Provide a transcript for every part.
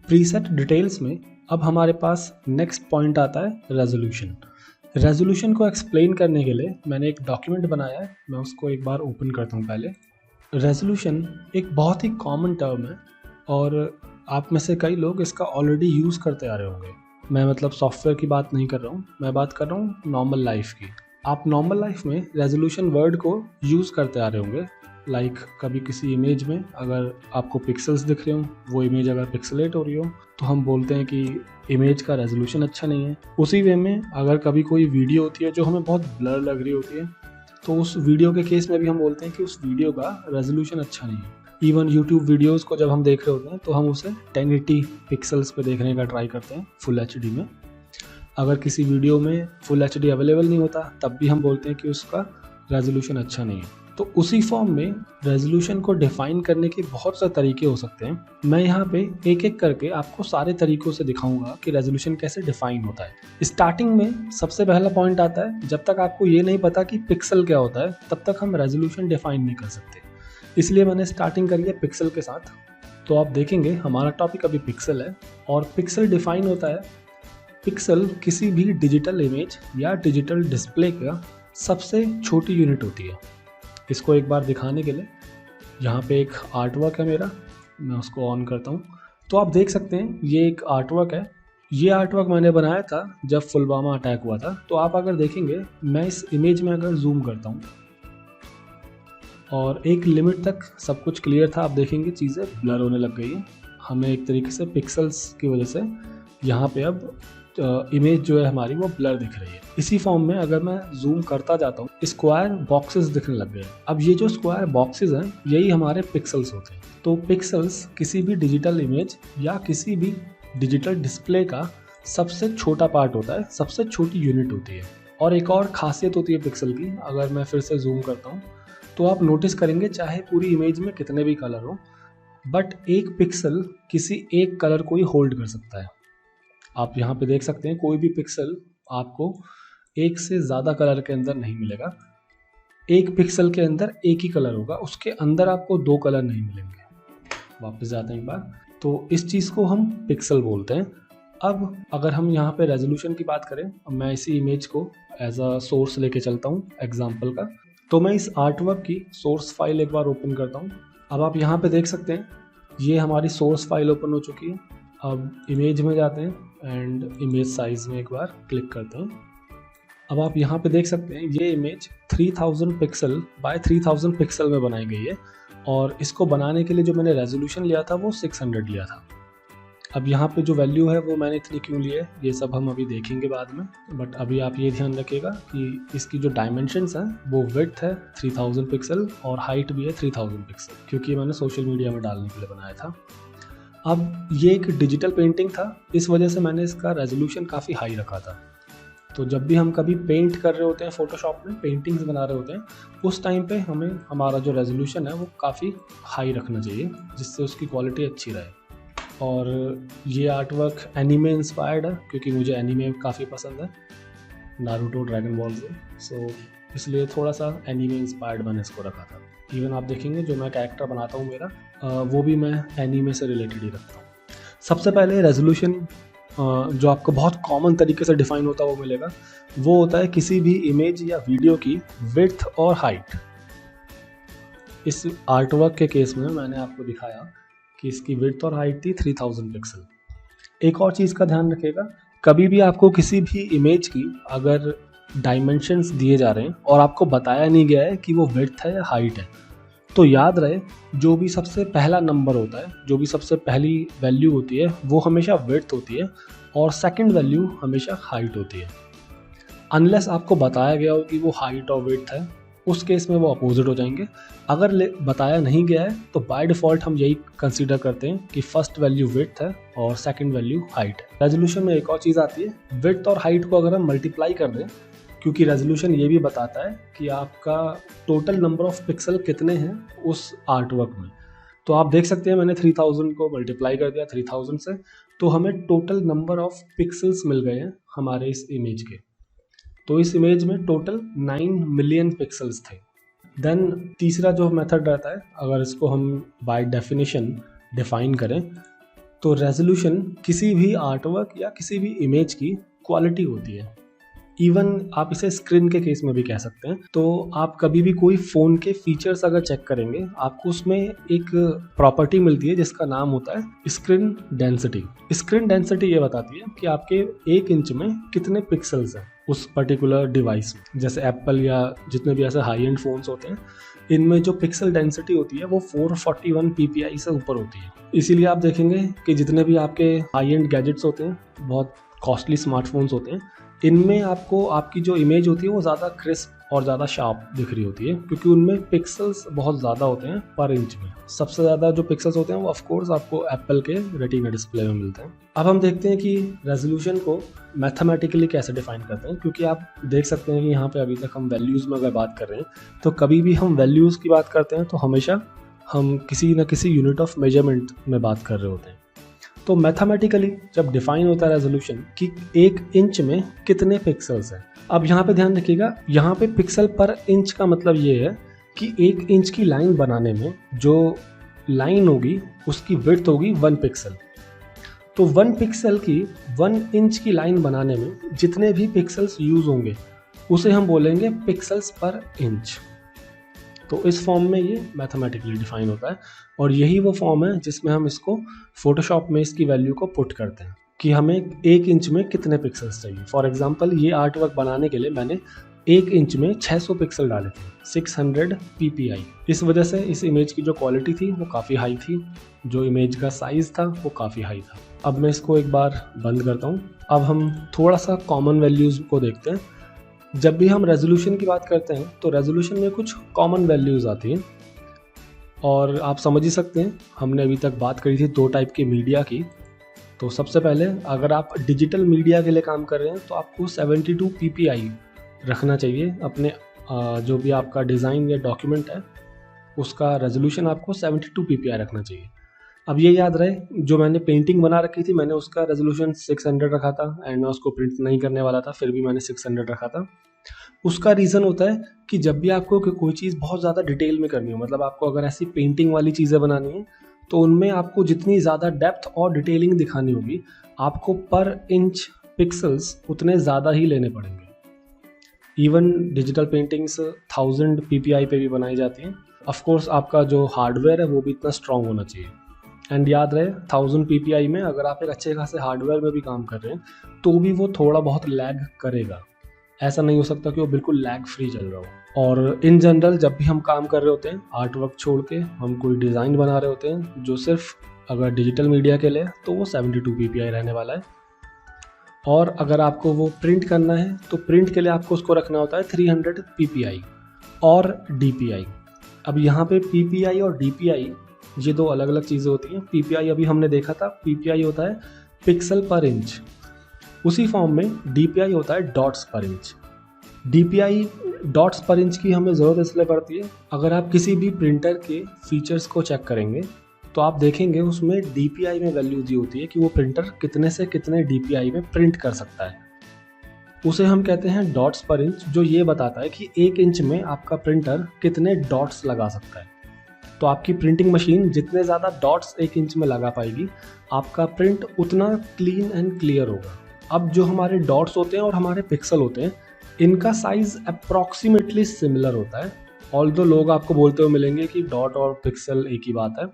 Preset details में अब हमारे पास नेक्स्ट पॉइंट आता है रेजोल्यूशन। रेजोल्यूशन को एक्सप्लेन करने के लिए मैंने एक डॉक्यूमेंट बनाया है, मैं उसको एक बार ओपन करता हूँ। पहले रेजोल्यूशन एक बहुत ही कॉमन टर्म है और आप में से कई लोग इसका ऑलरेडी यूज़ करते आ रहे होंगे। मैं मतलब सॉफ्टवेयर की बात नहीं कर रहा हूँ, मैं बात कर रहा हूँ नॉर्मल लाइफ की। आप नॉर्मल लाइफ में रेजोल्यूशन वर्ड को यूज़ करते आ रहे होंगे। लाइक कभी किसी इमेज में अगर आपको पिक्सल्स दिख रहे हो, वो इमेज अगर पिक्सलेट हो रही हो तो हम बोलते हैं कि इमेज का रेजोल्यूशन अच्छा नहीं है। उसी वे में अगर कभी कोई वीडियो होती है जो हमें बहुत ब्लर लग रही होती है तो उस वीडियो के केस में भी हम बोलते हैं कि उस वीडियो का रेजोल्यूशन अच्छा नहीं है। इवन यूट्यूब वीडियोस को जब हम देख रहे होते हैं तो हम उसे 1080 पिक्सल्स पे देखने का ट्राई करते हैं, फुल एचडी में। अगर किसी वीडियो में फुल एचडी अवेलेबल नहीं होता तब भी हम बोलते हैं कि उसका रेजोल्यूशन अच्छा नहीं है। तो उसी फॉर्म में रेजोल्यूशन को डिफाइन करने के बहुत से तरीके हो सकते हैं। मैं यहाँ पे एक एक करके आपको सारे तरीकों से दिखाऊंगा कि रेजोल्यूशन कैसे डिफाइन होता है। स्टार्टिंग में सबसे पहला पॉइंट आता है, जब तक आपको ये नहीं पता कि पिक्सल क्या होता है तब तक हम रेजोल्यूशन डिफाइन नहीं कर सकते। इसलिए मैंने स्टार्टिंग करी है पिक्सल के साथ। तो आप देखेंगे हमारा टॉपिक अभी पिक्सल है और पिक्सल डिफाइन होता है, पिक्सल किसी भी डिजिटल इमेज या डिजिटल डिस्प्ले का सबसे छोटी यूनिट होती है। इसको एक बार दिखाने के लिए यहाँ पे एक आर्टवर्क है मेरा, मैं उसको ऑन करता हूँ तो आप देख सकते हैं ये एक आर्टवर्क है। ये आर्टवर्क मैंने बनाया था जब पुलवामा अटैक हुआ था। तो आप अगर देखेंगे मैं इस इमेज में अगर जूम करता हूँ और एक लिमिट तक सब कुछ क्लियर था, आप देखेंगे चीज़ें ब्लर होने लग गई है। हमें एक तरीके से पिक्सल्स की वजह से यहाँ पे अब इमेज जो है हमारी वो ब्लर दिख रही है। इसी फॉर्म में अगर मैं जूम करता जाता हूँ स्क्वायर बॉक्सेस दिखने लग गए। अब ये जो स्क्वायर बॉक्सेस हैं यही हमारे पिक्सल्स होते हैं। तो पिक्सल्स किसी भी डिजिटल इमेज या किसी भी डिजिटल डिस्प्ले का सबसे छोटा पार्ट होता है, सबसे छोटी यूनिट होती है। और एक और खासियत होती है पिक्सल की, अगर मैं फिर से जूम करता हूँ तो आप नोटिस करेंगे चाहे पूरी इमेज में कितने भी कलर हो बट एक पिक्सल किसी एक कलर को ही होल्ड कर सकता है। आप यहाँ पे देख सकते हैं कोई भी पिक्सल आपको एक से ज़्यादा कलर के अंदर नहीं मिलेगा। एक पिक्सल के अंदर एक ही कलर होगा, उसके अंदर आपको दो कलर नहीं मिलेंगे। वापस जाते हैं एक बार, तो इस चीज़ को हम पिक्सल बोलते हैं। अब अगर हम यहाँ पे रेजोल्यूशन की बात करें, मैं इसी इमेज को एज अ सोर्स लेके चलता हूँ एग्जाम्पल का। तो मैं इस आर्टवर्क की सोर्स फाइल एक बार ओपन करता हूँ। अब आप यहाँ पे देख सकते हैं ये हमारी सोर्स फाइल ओपन हो चुकी है। अब इमेज में जाते हैं एंड इमेज साइज में एक बार क्लिक करते हैं। अब आप यहाँ पे देख सकते हैं ये इमेज 3000 पिक्सल बाय 3000 पिक्सल में बनाई गई है और इसको बनाने के लिए जो मैंने रेजोल्यूशन लिया था वो 600 लिया था। अब यहाँ पे जो वैल्यू है वो मैंने इतनी क्यों ली है ये सब हम अभी देखेंगे बाद में, बट अभी आप ये ध्यान रखिएगा कि इसकी जो डायमेंशंस हैं वो विड्थ है 3000 पिक्सल और हाइट भी है 3000 पिक्सल, क्योंकि मैंने सोशल मीडिया में डालने के लिए बनाया था। अब ये एक डिजिटल पेंटिंग था, इस वजह से मैंने इसका रेजोल्यूशन काफ़ी हाई रखा था। तो जब भी हम कभी पेंट कर रहे होते हैं फोटोशॉप में, पेंटिंग्स बना रहे होते हैं, उस टाइम पे हमें हमारा जो रेजोल्यूशन है वो काफ़ी हाई रखना चाहिए जिससे उसकी क्वालिटी अच्छी रहे। और ये आर्टवर्क एनीमे इंस्पायर्ड है क्योंकि मुझे एनीमे काफ़ी पसंद है, नारुतो, ड्रैगन बॉल से, सो इसलिए थोड़ा सा एनीमे इंस्पायर्ड मैंने इसको रखा था। इवन आप देखेंगे जो मैं कैरेक्टर बनाता हूँ मेरा वो भी मैं एनीमे से रिलेटेड ही रखता हूँ। सबसे पहले रेजोल्यूशन जो आपको बहुत कॉमन तरीके से डिफाइन होता है वो मिलेगा, वो होता है किसी भी इमेज या वीडियो की विड्थ और हाइट। इस आर्टवर्क के केस में मैंने आपको दिखाया कि इसकी विड्थ और हाइट थी 3000 पिक्सल। एक और चीज़ का ध्यान रखिएगा, कभी भी आपको किसी भी इमेज की अगर डायमेंशंस दिए जा रहे हैं और आपको बताया नहीं गया है कि वो विड्थ है या हाइट है, तो याद रहे जो भी सबसे पहला नंबर होता है, जो भी सबसे पहली वैल्यू होती है वो हमेशा विड्थ होती है और सेकंड वैल्यू हमेशा हाइट होती है। अनलेस आपको बताया गया हो कि वो हाइट और विड्थ है, उस केस में वो अपोजिट हो जाएंगे। अगर बताया नहीं गया है तो बाय डिफ़ॉल्ट हम यही कंसीडर करते हैं कि फर्स्ट वैल्यू विड्थ है और सेकंड वैल्यू हाइट है। रेजोल्यूशन में एक और चीज़ आती है, विड्थ और हाइट को अगर हम मल्टीप्लाई कर दें, क्योंकि रेजोल्यूशन ये भी बताता है कि आपका टोटल नंबर ऑफ पिक्सल कितने हैं उस आर्टवर्क में। तो आप देख सकते हैं मैंने 3000 को मल्टीप्लाई कर दिया 3000 से, तो हमें टोटल नंबर ऑफ पिक्सल्स मिल गए हैं हमारे इस इमेज के। तो इस इमेज में टोटल 9 मिलियन पिक्सल्स थे। देन तीसरा जो मेथड रहता है, अगर इसको हम बाय डेफिनेशन डिफाइन करें तो रेजोल्यूशन किसी भी आर्टवर्क या किसी भी इमेज की क्वालिटी होती है। इवन आप इसे स्क्रीन के केस में भी कह सकते हैं। तो आप कभी भी कोई फ़ोन के फीचर्स अगर चेक करेंगे, आपको उसमें एक प्रॉपर्टी मिलती है जिसका नाम होता है स्क्रीन डेंसिटी। स्क्रीन डेंसिटी ये बताती है कि आपके 1 इंच में कितने पिक्सल्स हैं उस पर्टिकुलर डिवाइस में। जैसे एप्पल या जितने भी ऐसे हाई एंड फ़ोन्स होते हैं, इनमें जो पिक्सल डेंसिटी होती है वो 441 ppi से ऊपर होती है। इसीलिए आप देखेंगे कि जितने भी आपके हाई एंड गैजेट्स होते हैं, बहुत कॉस्टली स्मार्टफोन्स होते हैं, इनमें आपको आपकी जो इमेज होती है वो ज़्यादा क्रिस्प और ज़्यादा शार्प दिख रही होती है, क्योंकि उनमें पिक्सल्स बहुत ज़्यादा होते हैं पर इंच में। सबसे ज़्यादा जो पिक्सल्स होते हैं वो ऑफकोर्स आपको एप्पल के रेटिना डिस्प्ले में मिलते हैं। अब हम देखते हैं कि रेजोल्यूशन को मैथमेटिकली कैसे डिफाइन करते हैं, क्योंकि आप देख सकते हैं कि यहाँ पे अभी तक हम वैल्यूज़ में अगर बात कर रहे हैं, तो कभी भी हम वैल्यूज़ की बात करते हैं तो हमेशा हम किसी न किसी यूनिट ऑफ मेजरमेंट में बात कर रहे होते हैं। तो मैथमेटिकली जब डिफाइन होता है रेजोल्यूशन कि 1 इंच में कितने पिक्सल्स हैं। अब यहाँ पे ध्यान रखिएगा, यहाँ पे पिक्सल पर इंच का मतलब ये है कि 1 इंच की लाइन बनाने में जो लाइन होगी उसकी विड्थ होगी 1 पिक्सल। तो 1 पिक्सल की 1 इंच की लाइन बनाने में जितने भी पिक्सल्स यूज होंगे उसे हम बोलेंगे पिक्सल्स पर इंच। तो इस फॉर्म में ये मैथमेटिकली डिफाइन होता है, और यही वो फॉर्म है जिसमें हम इसको फोटोशॉप में इसकी वैल्यू को पुट करते हैं कि हमें 1 इंच में कितने पिक्सल्स चाहिए। फॉर एग्जांपल ये आर्ट वर्क बनाने के लिए मैंने 1 इंच में 600 पिक्सल डाले थे, 600 ppi। इस वजह से इस इमेज की जो क्वालिटी थी वो काफ़ी हाई थी, जो इमेज का साइज़ था वो काफ़ी हाई था। अब मैं इसको एक बार बंद करता हूँ। अब हम थोड़ा सा कॉमन वैल्यूज़ को देखते हैं। जब भी हम रेजोल्यूशन की बात करते हैं तो रेजोल्यूशन में कुछ कॉमन वैल्यूज़ आती हैं, और आप समझ ही सकते हैं हमने अभी तक बात करी थी 2 टाइप के मीडिया की। तो सबसे पहले अगर आप डिजिटल मीडिया के लिए काम कर रहे हैं तो आपको 72 ppi रखना चाहिए। अपने जो भी आपका डिज़ाइन या डॉक्यूमेंट है उसका रेजोल्यूशन आपको 72 ppi रखना चाहिए। अब ये याद रहे, जो मैंने पेंटिंग बना रखी थी मैंने उसका रेजोल्यूशन 600 रखा था, एंड मैं उसको प्रिंट नहीं करने वाला था, फिर भी मैंने 600 रखा था। उसका रीज़न होता है कि जब भी आपको कोई चीज़ बहुत ज़्यादा डिटेल में करनी हो, मतलब आपको अगर ऐसी पेंटिंग वाली चीज़ें बनानी है तो उनमें आपको जितनी ज़्यादा डेप्थ और डिटेलिंग दिखानी होगी, आपको पर इंच पिक्सल्स उतने ज़्यादा ही लेने पड़ेंगे। इवन डिजिटल पेंटिंग्स 1000 ppi पे भी बनाई जाती हैं। ऑफकोर्स आपका जो हार्डवेयर है वो भी इतना स्ट्रॉन्ग होना चाहिए। एंड याद रहे 1000 ppi में अगर आप एक अच्छे खासे हार्डवेयर में भी काम कर रहे हैं तो भी वो थोड़ा बहुत लैग करेगा। ऐसा नहीं हो सकता कि वो बिल्कुल लैग फ्री चल रहा हो। और इन जनरल जब भी हम काम कर रहे होते हैं, आर्ट वर्क छोड़ के हम कोई डिज़ाइन बना रहे होते हैं जो सिर्फ अगर डिजिटल मीडिया के लिए, तो वो 72 ppi रहने वाला है। और अगर आपको वो प्रिंट करना है तो प्रिंट के लिए आपको उसको रखना होता है 300 ppi और dpi। अब यहाँ पे ppi और dpi ये 2 अलग अलग चीज़ें होती हैं। ppi अभी हमने देखा था, ppi होता है पिक्सल पर इंच, उसी फॉर्म में dpi होता है डॉट्स पर इंच। dpi डॉट्स पर इंच की हमें ज़रूरत इसलिए पड़ती है, अगर आप किसी भी प्रिंटर के फीचर्स को चेक करेंगे तो आप देखेंगे उसमें dpi में वैल्यू दी होती है कि वो प्रिंटर कितने से कितने dpi में प्रिंट कर सकता है। उसे हम कहते हैं डॉट्स पर इंच, जो ये बताता है कि 1 इंच में आपका प्रिंटर कितने डॉट्स लगा सकता है। तो आपकी प्रिंटिंग मशीन जितने ज़्यादा डॉट्स 1 इंच में लगा पाएगी, आपका प्रिंट उतना क्लीन एंड क्लियर होगा। अब जो हमारे डॉट्स होते हैं और हमारे पिक्सल होते हैं, इनका साइज़ अप्रॉक्सीमेटली सिमिलर होता है। ऑल्दो लोग आपको बोलते हुए मिलेंगे कि डॉट और पिक्सल एक ही बात है,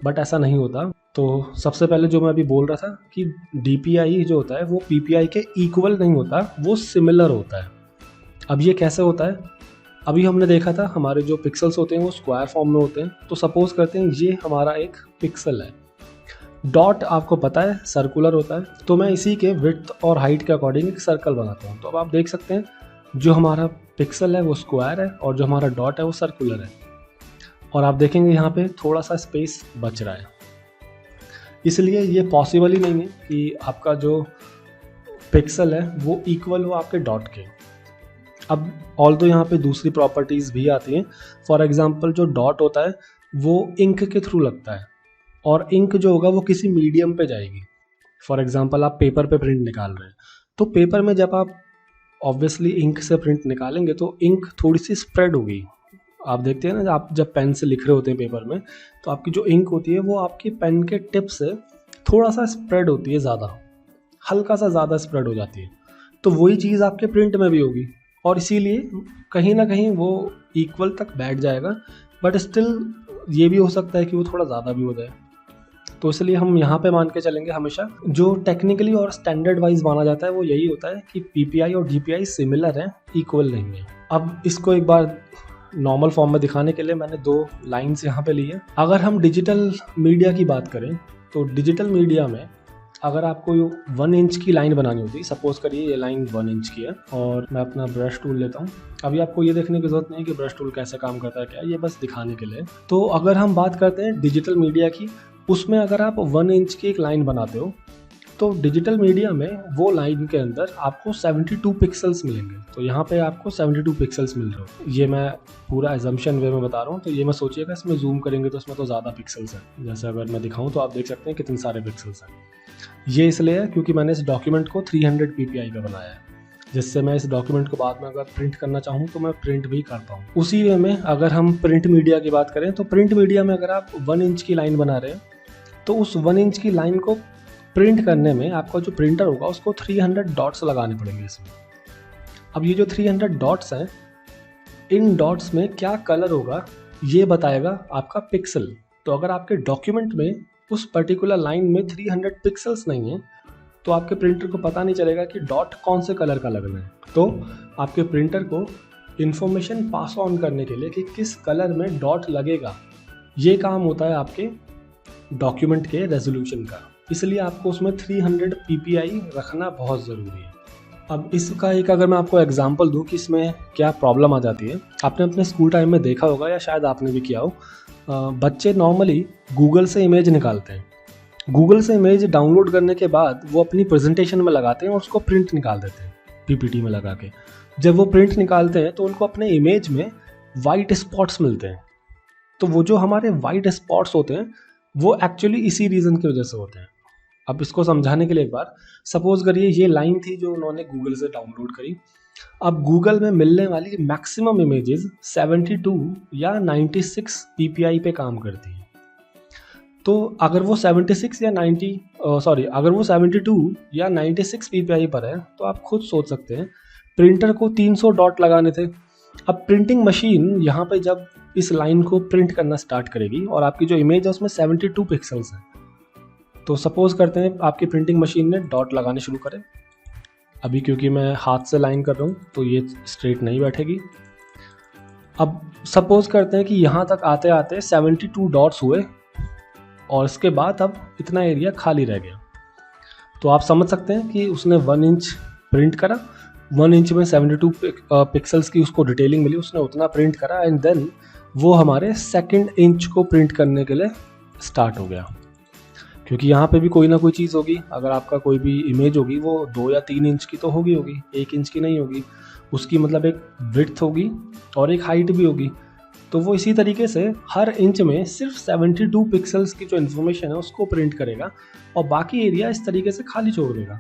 बट ऐसा नहीं होता। तो सबसे पहले जो मैं अभी बोल रहा था कि dpi जो होता है वो ppi के इक्वल नहीं होता, वो सिमिलर होता है। अब ये कैसे होता है? अभी हमने देखा था हमारे जो पिक्सल्स होते हैं वो स्क्वायर फॉर्म में होते हैं। तो सपोज करते हैं ये हमारा एक पिक्सल है, डॉट आपको पता है सर्कुलर होता है, तो मैं इसी के विड्थ और हाइट के अकॉर्डिंग एक सर्कल बनाता हूँ। तो अब आप देख सकते हैं जो हमारा पिक्सल है वो स्क्वायर है और जो हमारा डॉट है वो सर्कुलर है, और आप देखेंगे यहाँ पे थोड़ा सा स्पेस बच रहा है। इसलिए ये पॉसिबल ही नहीं है कि आपका जो पिक्सल है वो इक्वल हो आपके डॉट के। अब ऑल्दो यहाँ पे दूसरी प्रॉपर्टीज़ भी आती हैं। फॉर एग्जांपल जो डॉट होता है वो इंक के थ्रू लगता है, और इंक जो होगा वो किसी मीडियम पे जाएगी। फॉर एग्जांपल आप पेपर पे प्रिंट निकाल रहे हैं, तो पेपर में जब आप ऑब्वियसली इंक से प्रिंट निकालेंगे तो इंक थोड़ी सी स्प्रेड होगी। आप देखते हैं ना, आप जब पेन से लिख रहे होते हैं पेपर में, तो आपकी जो इंक होती है वो आपकी पेन के टिप से थोड़ा सा स्प्रेड होती है ज़्यादा, हल्का सा ज़्यादा स्प्रेड हो जाती है। तो वही चीज़ आपके प्रिंट में भी होगी और इसीलिए कहीं ना कहीं वो इक्वल तक बैठ जाएगा, बट स्टिल ये भी हो सकता है कि वो थोड़ा ज़्यादा भी हो जाए। तो इसलिए हम यहाँ पे मान के चलेंगे हमेशा, जो टेक्निकली और स्टैंडर्ड वाइज माना जाता है वो यही होता है कि पीपीआई और जीपीआई सिमिलर हैं, इक्वल नहीं है। अब इसको एक बार नॉर्मल फॉर्म में दिखाने के लिए मैंने 2 लाइन्स यहाँ पे ली है। अगर हम डिजिटल मीडिया की बात करें तो डिजिटल मीडिया में अगर आपको 1 इंच की लाइन बनानी होती है, सपोज करिए ये लाइन 1 इंच की है और मैं अपना ब्रश टूल लेता हूँ। अभी आपको ये देखने की ज़रूरत नहीं है कि ब्रश टूल कैसे काम करता है, क्या ये बस दिखाने के लिए। तो अगर हम बात करते हैं डिजिटल मीडिया की, उसमें अगर आप 1 इंच की एक लाइन बनाते हो तो डिजिटल मीडिया में वो लाइन के अंदर आपको 72 पिक्सल्स मिलेंगे। तो यहाँ पे आपको 72 पिक्सल्स मिल रहे हो। ये मैं पूरा एजम्पशन वे में बता रहा हूँ, तो ये मैं सोचिएगा इसमें जूम करेंगे तो इसमें तो ज़्यादा पिक्सल्स हैं। जैसे अगर मैं दिखाऊँ तो आप देख सकते हैं कितने सारे पिक्सल्स हैं। ये इसलिए है क्योंकि मैंने इस डॉक्यूमेंट को 300 ppi का बनाया है, जिससे मैं इस डॉक्यूमेंट को बाद में अगर प्रिंट करना चाहूँ तो मैं प्रिंट भी कर पाऊँ। उसी वे में अगर हम प्रिंट मीडिया की बात करें तो प्रिंट मीडिया में अगर आप 1 इंच की लाइन बना रहे हैं तो उस 1 इंच की लाइन को प्रिंट करने में आपका जो प्रिंटर होगा उसको 300 डॉट्स लगाने पड़ेंगे इसमें। अब ये जो 300 डॉट्स हैं, इन डॉट्स में क्या कलर होगा ये बताएगा आपका पिक्सल। तो अगर आपके डॉक्यूमेंट में उस पर्टिकुलर लाइन में 300 पिक्सल्स नहीं है तो आपके प्रिंटर को पता नहीं चलेगा कि डॉट कौन से कलर का लगना है। तो आपके प्रिंटर को इन्फॉर्मेशन पास ऑन करने के लिए कि किस कलर में डॉट लगेगा, ये काम होता है आपके डॉक्यूमेंट के रेजोल्यूशन का। इसलिए आपको उसमें 300 ppi रखना बहुत ज़रूरी है। अब इसका एक अगर मैं आपको एग्जांपल दूं कि इसमें क्या प्रॉब्लम आ जाती है, आपने अपने स्कूल टाइम में देखा होगा या शायद आपने भी किया हो, बच्चे नॉर्मली गूगल से इमेज निकालते हैं। गूगल से इमेज डाउनलोड करने के बाद वो अपनी प्रेजेंटेशन में लगाते हैं और उसको प्रिंट निकाल देते हैं पीपीटी में लगा के। जब वो प्रिंट निकालते हैं तो उनको अपने इमेज में वाइट स्पॉट्स मिलते हैं। तो वो जो हमारे वाइट स्पॉट्स होते हैं वो एक्चुअली इसी रीज़न की वजह से होते हैं। अब इसको समझाने के लिए एक बार सपोज करिए ये लाइन थी जो उन्होंने गूगल से डाउनलोड करी। अब गूगल में मिलने वाली मैक्सिमम इमेजेस 72 या 96 ppi पे काम करती है। तो अगर वो 76 या अगर वो 72 या 96 ppi पर है तो आप खुद सोच सकते हैं प्रिंटर को 300 डॉट लगाने थे। अब प्रिंटिंग मशीन यहाँ पे जब इस लाइन को प्रिंट करना स्टार्ट करेगी और आपकी जो इमेज है उसमें 72 पिक्सल्स हैं, तो सपोज करते हैं आपकी प्रिंटिंग मशीन ने डॉट लगाने शुरू करें। अभी क्योंकि मैं हाथ से लाइन कर रहा हूँ तो ये स्ट्रेट नहीं बैठेगी। अब सपोज करते हैं कि यहाँ तक आते आते 72 डॉट्स हुए और इसके बाद अब इतना एरिया खाली रह गया। तो आप समझ सकते हैं कि उसने 1 इंच प्रिंट करा, 1 इंच में 72 पिक्सल्स की उसको डिटेलिंग मिली, उसने उतना प्रिंट करा एंड देन वो हमारे 2nd इंच को प्रिंट करने के लिए स्टार्ट हो गया। क्योंकि यहाँ पे भी कोई ना कोई चीज़ होगी, अगर आपका कोई भी इमेज होगी वो 2 या 3 इंच की तो होगी, 1 इंच की नहीं होगी। उसकी मतलब एक विड्थ होगी और एक हाइट भी होगी। तो वो इसी तरीके से हर इंच में सिर्फ 72 पिक्सल्स की जो इन्फॉर्मेशन है उसको प्रिंट करेगा और बाकी एरिया इस तरीके से खाली छोड़ देगा।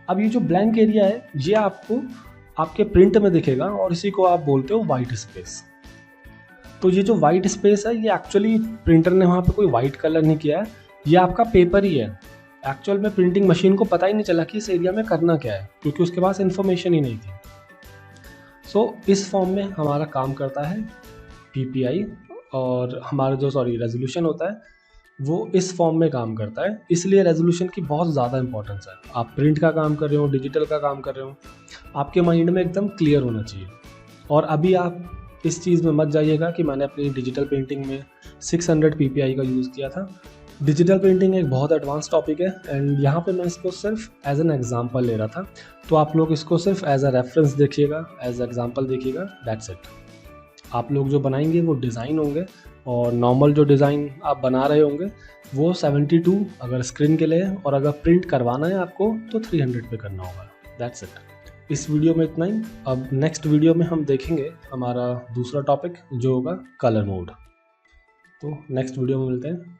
अब ये जो ब्लैंक एरिया है ये आपको आपके प्रिंट में दिखेगा और इसी को आप बोलते हो वाइट स्पेस। तो ये जो वाइट स्पेस है ये एक्चुअली प्रिंटर ने वहाँ पे कोई वाइट कलर नहीं किया है, ये आपका पेपर ही है। एक्चुअल में प्रिंटिंग मशीन को पता ही नहीं चला कि इस एरिया में करना क्या है क्योंकि उसके पास इन्फॉर्मेशन ही नहीं थी। सो इस फॉर्म में हमारा काम करता है पीपीआई और हमारा जो रेजोल्यूशन होता है वो इस फॉर्म में काम करता है। इसलिए रेजोल्यूशन की बहुत ज़्यादा इंपॉर्टेंस है। आप प्रिंट का काम कर रहे हो, डिजिटल का काम कर रहे हो, आपके माइंड में एकदम क्लियर होना चाहिए। और अभी आप इस चीज़ में मत जाइएगा कि मैंने अपनी डिजिटल पेंटिंग में 600 ppi का यूज़ किया था। डिजिटल प्रिंटिंग एक बहुत एडवांस टॉपिक है एंड यहाँ पे मैं इसको सिर्फ एज एन एग्जांपल ले रहा था। तो आप लोग इसको सिर्फ एज अ रेफरेंस देखिएगा, एज एग्जांपल देखिएगा, दैट्स इट। आप लोग जो बनाएंगे वो डिज़ाइन होंगे और नॉर्मल जो डिज़ाइन आप बना रहे होंगे वो 72 अगर स्क्रीन के लिए है और अगर प्रिंट करवाना है आपको तो 300 पे करना होगा, दैट्स इट। इस वीडियो में इतना ही। अब नेक्स्ट वीडियो में हम देखेंगे हमारा दूसरा टॉपिक जो होगा कलर मोड। तो नेक्स्ट वीडियो में मिलते हैं।